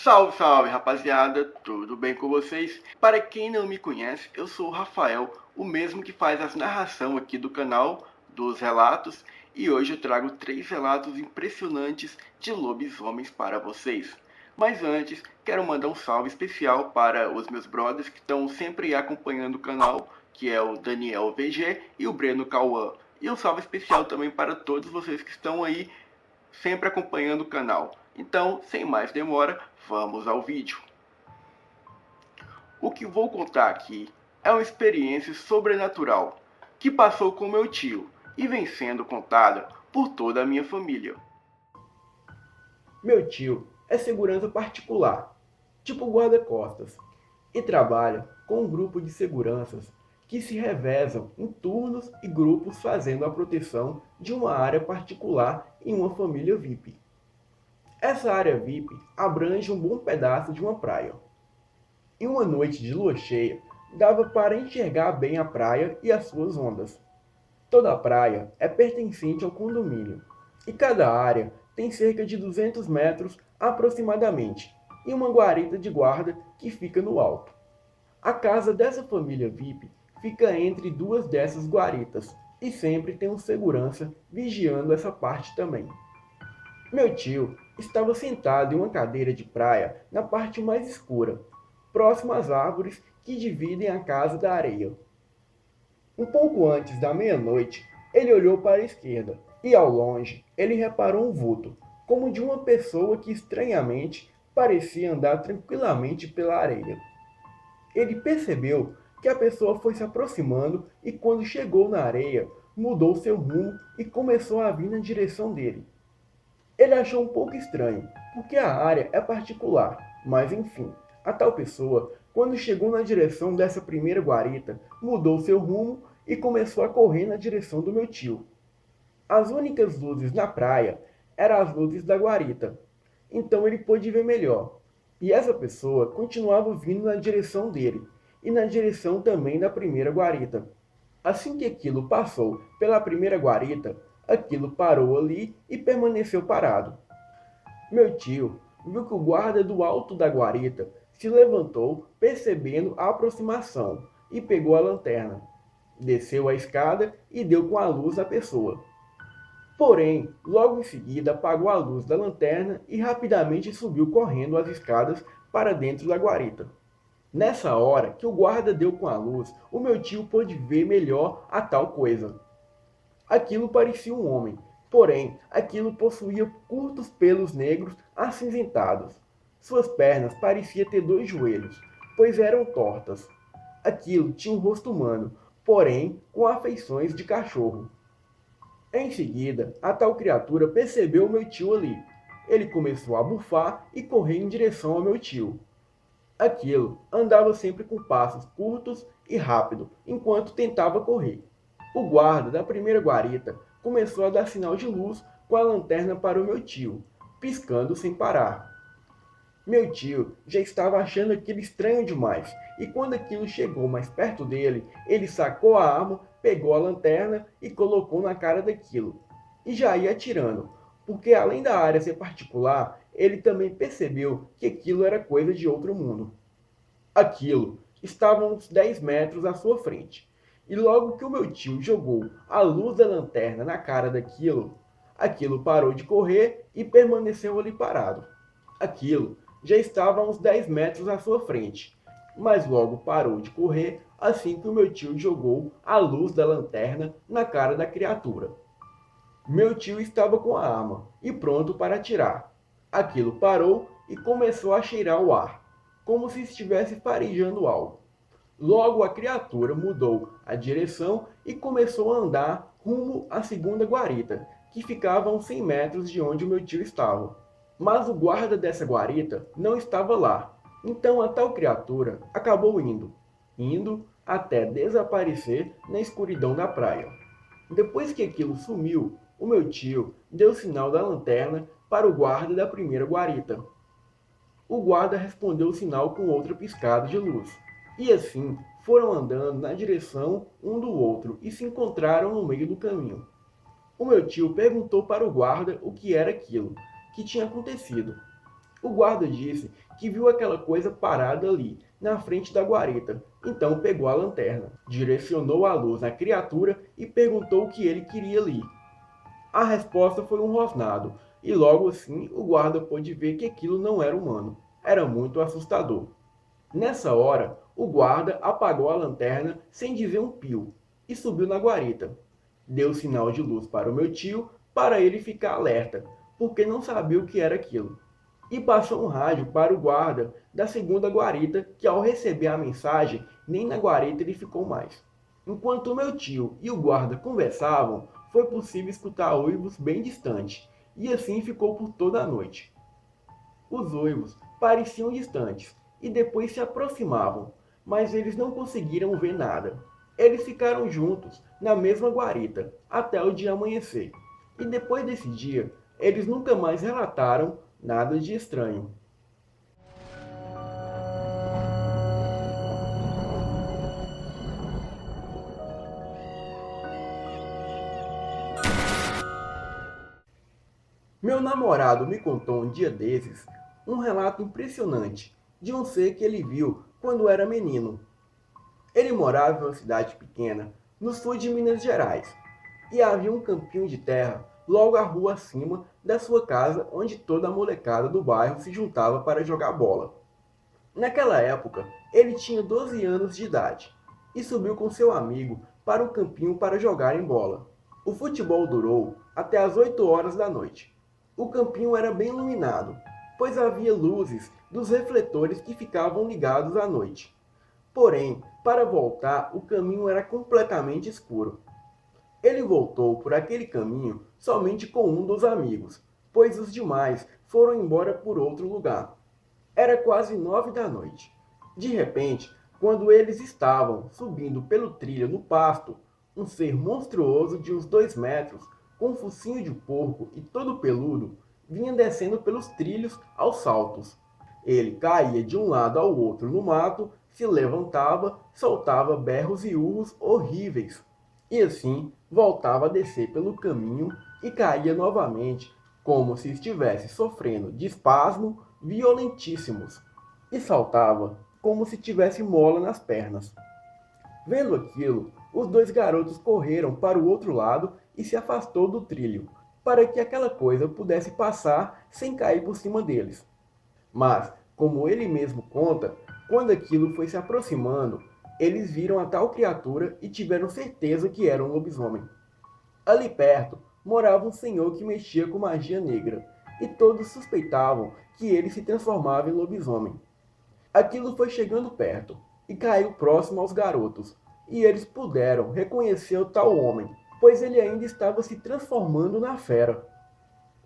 Salve, salve, rapaziada, tudo bem com vocês? Para quem não me conhece, eu sou o Rafael, o mesmo que faz as narração aqui do canal, dos relatos, e hoje eu trago 3 relatos impressionantes de lobisomens para vocês. Mas antes, quero mandar um salve especial para os meus brothers que estão sempre acompanhando o canal, que é o Daniel VG e o Breno Cauã. E um salve especial também para todos vocês que estão aí sempre acompanhando o canal. Então, sem mais demora, vamos ao vídeo. O que vou contar aqui é uma experiência sobrenatural que passou com meu tio e vem sendo contada por toda a minha família. Meu tio é segurança particular, tipo guarda-costas, e trabalha com um grupo de seguranças que se revezam em turnos e grupos fazendo a proteção de uma área particular em uma família VIP. Essa área VIP abrange um bom pedaço de uma praia. Em uma noite de lua cheia, dava para enxergar bem a praia e as suas ondas. Toda a praia é pertencente ao condomínio, e cada área tem cerca de 200 metros aproximadamente, e uma guarita de guarda que fica no alto. A casa dessa família VIP fica entre duas dessas guaritas, e sempre tem um segurança vigiando essa parte também. Meu tio estava sentado em uma cadeira de praia na parte mais escura, próximo às árvores que dividem a casa da areia. Um pouco antes da meia-noite, ele olhou para a esquerda e, ao longe, ele reparou um vulto, como de uma pessoa que estranhamente parecia andar tranquilamente pela areia. Ele percebeu que a pessoa foi se aproximando e, quando chegou na areia, mudou seu rumo e começou a vir na direção dele. Ele achou um pouco estranho, porque a área é particular, mas enfim, a tal pessoa, quando chegou na direção dessa primeira guarita, mudou seu rumo e começou a correr na direção do meu tio. As únicas luzes na praia eram as luzes da guarita, então ele pôde ver melhor. E essa pessoa continuava vindo na direção dele, e na direção também da primeira guarita. Assim que aquilo passou pela primeira guarita, aquilo parou ali e permaneceu parado. Meu tio viu que o guarda do alto da guarita se levantou, percebendo a aproximação, e pegou a lanterna. Desceu a escada e deu com a luz à pessoa. Porém, logo em seguida apagou a luz da lanterna e rapidamente subiu correndo as escadas para dentro da guarita. Nessa hora que o guarda deu com a luz, o meu tio pôde ver melhor a tal coisa. Aquilo parecia um homem, porém, aquilo possuía curtos pelos negros acinzentados. Suas pernas pareciam ter 2 joelhos, pois eram tortas. Aquilo tinha um rosto humano, porém com afeições de cachorro. Em seguida, a tal criatura percebeu o meu tio ali. Ele começou a bufar e correr em direção ao meu tio. Aquilo andava sempre com passos curtos e rápido, enquanto tentava correr. O guarda da primeira guarita começou a dar sinal de luz com a lanterna para o meu tio, piscando sem parar. Meu tio já estava achando aquilo estranho demais, e quando aquilo chegou mais perto dele, ele sacou a arma, pegou a lanterna e colocou na cara daquilo. E já ia atirando, porque além da área ser particular, ele também percebeu que aquilo era coisa de outro mundo. Aquilo estava a uns 10 metros à sua frente, e logo que o meu tio jogou a luz da lanterna na cara daquilo, aquilo parou de correr e permaneceu ali parado. Aquilo já estava a uns 10 metros à sua frente, mas logo parou de correr assim que o meu tio jogou a luz da lanterna na cara da criatura. Meu tio estava com a arma e pronto para atirar. Aquilo parou e começou a cheirar o ar, como se estivesse farejando algo. Logo a criatura mudou a direção e começou a andar rumo à segunda guarita, que ficava a uns 100 metros de onde o meu tio estava. Mas o guarda dessa guarita não estava lá, então a tal criatura acabou indo até desaparecer na escuridão da praia. Depois que aquilo sumiu, o meu tio deu o sinal da lanterna para o guarda da primeira guarita. O guarda respondeu o sinal com outra piscada de luz. E assim foram andando na direção um do outro e se encontraram no meio do caminho. O meu tio perguntou para o guarda o que era aquilo, que tinha acontecido. O guarda disse que viu aquela coisa parada ali, na frente da guarita. Então pegou a lanterna, direcionou a luz na criatura e perguntou o que ele queria ali. A resposta foi um rosnado, e logo assim o guarda pôde ver que aquilo não era humano. Era muito assustador. Nessa hora, o guarda apagou a lanterna sem dizer um pio e subiu na guarita. Deu sinal de luz para o meu tio para ele ficar alerta, porque não sabia o que era aquilo. E passou um rádio para o guarda da segunda guarita, que ao receber a mensagem, nem na guarita ele ficou mais. Enquanto o meu tio e o guarda conversavam, foi possível escutar uivos bem distantes, e assim ficou por toda a noite. Os uivos pareciam distantes e depois se aproximavam, mas eles não conseguiram ver nada. Eles ficaram juntos na mesma guarita até o dia amanhecer. E depois desse dia, eles nunca mais relataram nada de estranho. Meu namorado me contou um dia desses um relato impressionante de um ser que ele viu quando era menino. Ele morava em uma cidade pequena no sul de Minas Gerais e havia um campinho de terra logo à rua acima da sua casa onde toda a molecada do bairro se juntava para jogar bola. Naquela época, ele tinha 12 anos de idade e subiu com seu amigo para o campinho para jogarem bola. O futebol durou até as 8 horas da noite. O campinho era bem iluminado, pois havia luzes dos refletores que ficavam ligados à noite. Porém, para voltar, o caminho era completamente escuro. Ele voltou por aquele caminho somente com um dos amigos, pois os demais foram embora por outro lugar. Era quase 9 da noite. De repente, quando eles estavam subindo pelo trilho no pasto, um ser monstruoso de uns 2 metros, com um focinho de porco e todo peludo, vinha descendo pelos trilhos aos saltos. Ele caía de um lado ao outro no mato, se levantava, soltava berros e urros horríveis. E assim voltava a descer pelo caminho e caía novamente, como se estivesse sofrendo de espasmo violentíssimos, e saltava como se tivesse mola nas pernas. Vendo aquilo, os 2 garotos correram para o outro lado e se afastou do trilho, para que aquela coisa pudesse passar sem cair por cima deles. Mas, como ele mesmo conta, quando aquilo foi se aproximando, eles viram a tal criatura e tiveram certeza que era um lobisomem. Ali perto morava um senhor que mexia com magia negra, e todos suspeitavam que ele se transformava em lobisomem. Aquilo foi chegando perto e caiu próximo aos garotos, e eles puderam reconhecer o tal homem, pois ele ainda estava se transformando na fera.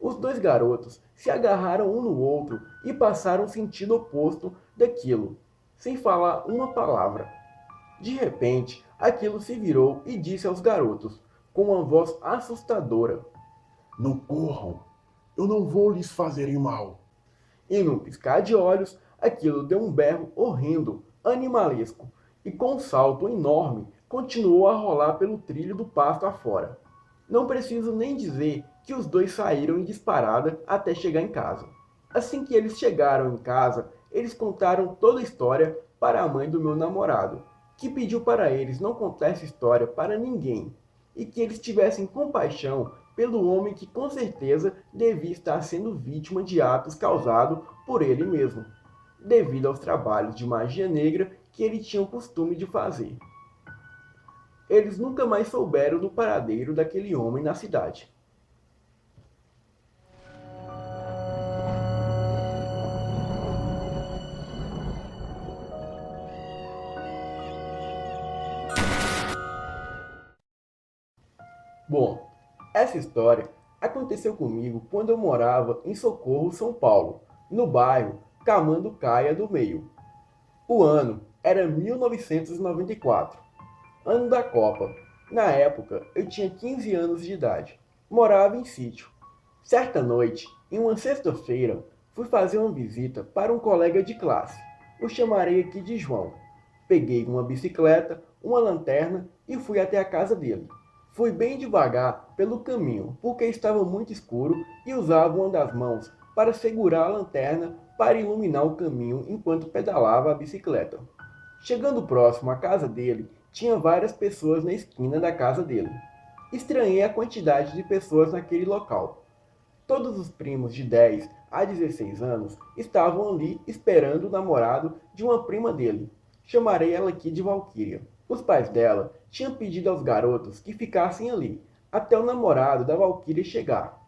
Os 2 garotos se agarraram um no outro e passaram o sentido oposto daquilo, sem falar uma palavra. De repente, aquilo se virou e disse aos garotos, com uma voz assustadora: Não corram, eu não vou lhes fazerem mal. E num piscar de olhos, aquilo deu um berro horrendo, animalesco, e com um salto enorme, continuou a rolar pelo trilho do pasto afora. Não preciso nem dizer que os 2 saíram em disparada até chegar em casa. Assim que eles chegaram em casa, eles contaram toda a história para a mãe do meu namorado, que pediu para eles não contar essa história para ninguém, e que eles tivessem compaixão pelo homem que com certeza devia estar sendo vítima de atos causados por ele mesmo, devido aos trabalhos de magia negra que ele tinha o costume de fazer. Eles nunca mais souberam do paradeiro daquele homem na cidade. Bom, essa história aconteceu comigo quando eu morava em Socorro, São Paulo, no bairro Camanducaia do Meio. O ano era 1994, ano da Copa. Na época, eu tinha 15 anos de idade. Morava em sítio. Certa noite, em uma sexta-feira, fui fazer uma visita para um colega de classe. O chamarei aqui de João. Peguei uma bicicleta, uma lanterna e fui até a casa dele. Fui bem devagar pelo caminho, porque estava muito escuro e usava uma das mãos para segurar a lanterna para iluminar o caminho enquanto pedalava a bicicleta. Chegando próximo à casa dele, tinha várias pessoas na esquina da casa dele. Estranhei a quantidade de pessoas naquele local. Todos os primos de 10 a 16 anos estavam ali esperando o namorado de uma prima dele. Chamarei ela aqui de Valquíria. Os pais dela tinham pedido aos garotos que ficassem ali, até o namorado da Valquíria chegar.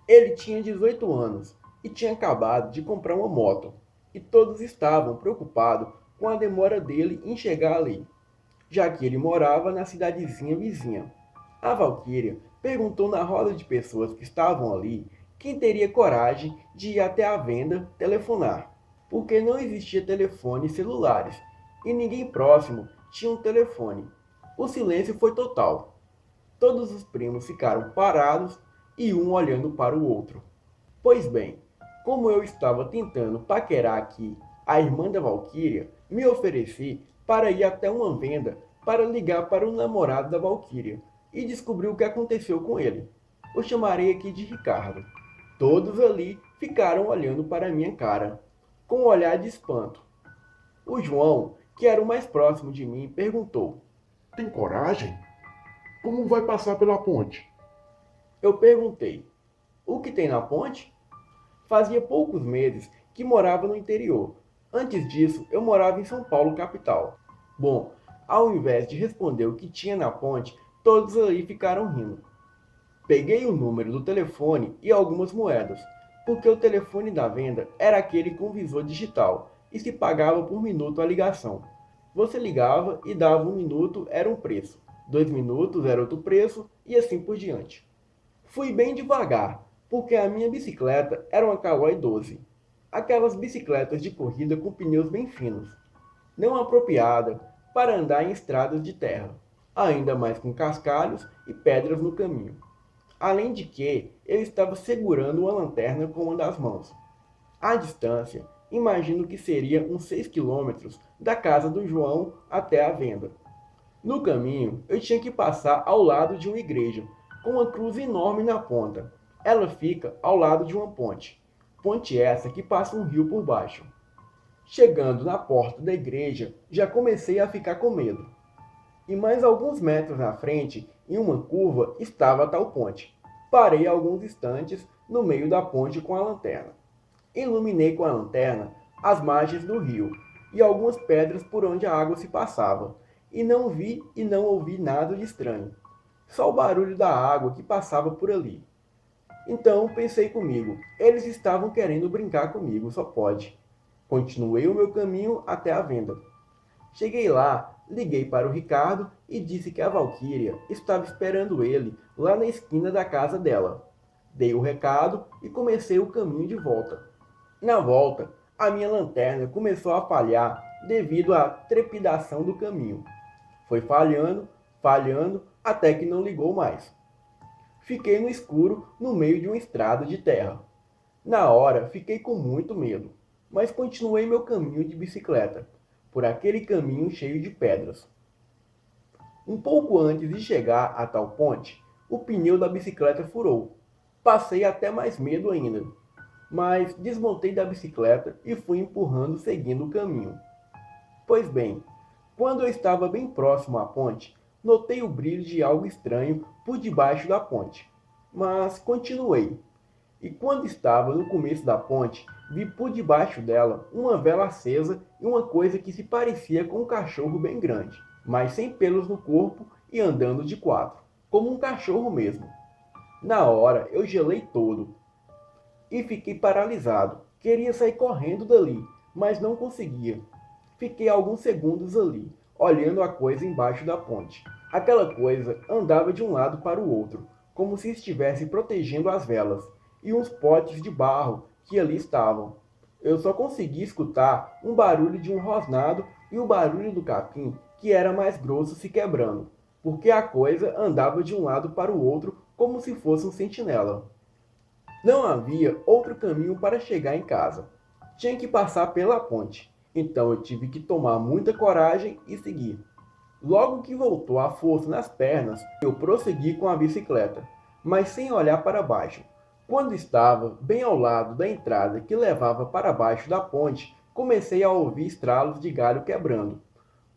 Ele tinha 18 anos e tinha acabado de comprar uma moto, e todos estavam preocupados com a demora dele em chegar ali, já que ele morava na cidadezinha vizinha. A Valquíria perguntou na roda de pessoas que estavam ali quem teria coragem de ir até a venda telefonar, porque não existia telefones celulares e ninguém próximo tinha um telefone. O silêncio foi total. Todos os primos ficaram parados e um olhando para o outro. Pois bem, como eu estava tentando paquerar aqui a irmã da Valquíria, me ofereci para ir até uma venda para ligar para o namorado da Valquíria e descobrir o que aconteceu com ele. O chamarei aqui de Ricardo. Todos ali ficaram olhando para minha cara, com um olhar de espanto. O João, que era o mais próximo de mim, perguntou: Tem coragem? Como vai passar pela ponte? Eu perguntei: o que tem na ponte? Fazia poucos meses que morava no interior. Antes disso, eu morava em São Paulo, capital. Bom, ao invés de responder o que tinha na ponte, todos ali ficaram rindo. Peguei o número do telefone e algumas moedas, porque o telefone da venda era aquele com visor digital e se pagava por minuto a ligação. Você ligava e dava 1 minuto, era um preço, 2 minutos era outro preço e assim por diante. Fui bem devagar, porque a minha bicicleta era uma Caloi 12, aquelas bicicletas de corrida com pneus bem finos, não apropriada para andar em estradas de terra, ainda mais com cascalhos e pedras no caminho. Além de que eu estava segurando uma lanterna com uma das mãos. A distância, imagino que seria uns 6 quilômetros da casa do João até a venda. No caminho, eu tinha que passar ao lado de uma igreja, com uma cruz enorme na ponta. Ela fica ao lado de uma ponte. Ponte essa que passa um rio por baixo. Chegando na porta da igreja, já comecei a ficar com medo. E mais alguns metros na frente, em uma curva, estava a tal ponte. Parei alguns instantes no meio da ponte com a lanterna. Iluminei com a lanterna as margens do rio e algumas pedras por onde a água se passava, e não vi e não ouvi nada de estranho. Só o barulho da água que passava por ali. Então pensei comigo, eles estavam querendo brincar comigo, só pode. Continuei o meu caminho até a venda. Cheguei lá, liguei para o Ricardo e disse que a Valquíria estava esperando ele lá na esquina da casa dela. Dei o recado e comecei o caminho de volta. Na volta, a minha lanterna começou a falhar devido à trepidação do caminho. Foi falhando, até que não ligou mais. Fiquei no escuro no meio de uma estrada de terra. Na hora, fiquei com muito medo, mas continuei meu caminho de bicicleta, por aquele caminho cheio de pedras. Um pouco antes de chegar a tal ponte, o pneu da bicicleta furou. Passei até mais medo ainda, mas desmontei da bicicleta e fui empurrando seguindo o caminho. Pois bem, quando eu estava bem próximo à ponte, notei o brilho de algo estranho por debaixo da ponte, mas continuei. E quando estava no começo da ponte, vi por debaixo dela uma vela acesa e uma coisa que se parecia com um cachorro bem grande, mas sem pelos no corpo e andando de 4, como um cachorro mesmo. Na hora eu gelei todo e fiquei paralisado. Queria sair correndo dali, mas não conseguia. Fiquei alguns segundos ali, olhando a coisa embaixo da ponte. Aquela coisa andava de um lado para o outro, como se estivesse protegendo as velas e uns potes de barro que ali estavam. Eu só consegui escutar um barulho de um rosnado e o barulho do capim, que era mais grosso, se quebrando, porque a coisa andava de um lado para o outro como se fosse um sentinela. Não havia outro caminho para chegar em casa. Tinha que passar pela ponte, então eu tive que tomar muita coragem e seguir. Logo que voltou a força nas pernas, eu prossegui com a bicicleta, mas sem olhar para baixo, Quando estava bem ao lado da entrada que levava para baixo da ponte, comecei a ouvir estralos de galho quebrando,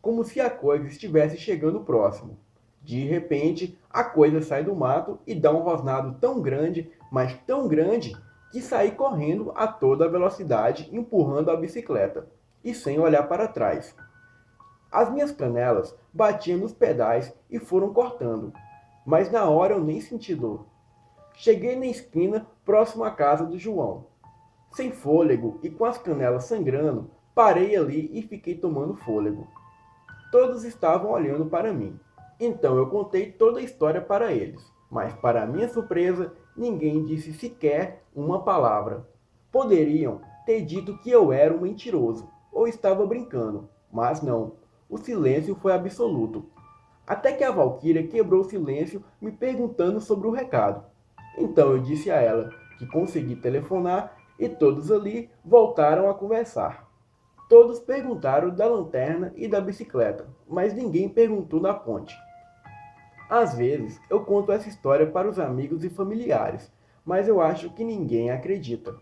como se a coisa estivesse chegando próximo. De repente, a coisa sai do mato e dá um rosnado tão grande, mas tão grande, que saí correndo a toda velocidade, empurrando a bicicleta, e sem olhar para trás. As minhas canelas batiam nos pedais e foram cortando, mas na hora eu nem senti dor. Cheguei na esquina próximo à casa do João. Sem fôlego e com as canelas sangrando, parei ali e fiquei tomando fôlego. Todos estavam olhando para mim. Então eu contei toda a história para eles, mas para minha surpresa, ninguém disse sequer uma palavra. Poderiam ter dito que eu era um mentiroso ou estava brincando, mas não. O silêncio foi absoluto. Até que a Valquíria quebrou o silêncio me perguntando sobre o recado. Então eu disse a ela que consegui telefonar e todos ali voltaram a conversar. Todos perguntaram da lanterna e da bicicleta, mas ninguém perguntou da ponte. Às vezes eu conto essa história para os amigos e familiares, mas eu acho que ninguém acredita.